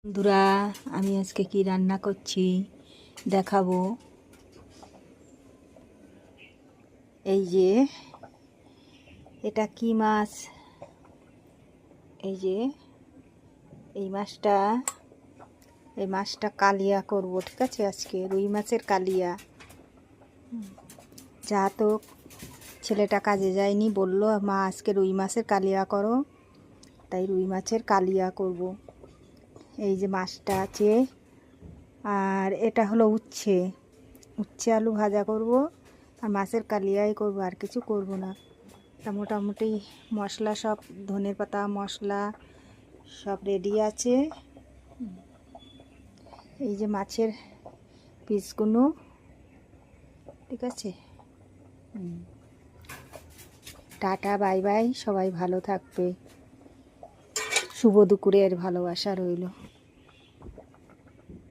বন্ধুরা, আমি আজকে কি রান্না করছি দেখাবো। এই যে এটা কি মাছ, এই যে এই মাছটা কালিয়া করব, ঠিক আছে। আজকে রুই মাছের কালিয়া। যা তো ছেলেটা কাজে যায়নি, বলল মা আজকে রুই মাছের কালিয়া করো, তাই রুই মাছের কালিয়া করব। এই যে মাছটা আছে, আর এটা হলো উচ্ছে আলু ভাজা করব, আর মাছের কালিয়াই করব, আর কিছু করব না। তা মোটামুটি মশলা সব, ধনের পাতা মশলা সব রেডি আছে। এই যে মাছের পিসগুলো, ঠিক আছে। টাটা, বাই বাই, সবাই ভালো থাকবে। শুভ দুপুরের ভালোবাসা রইল।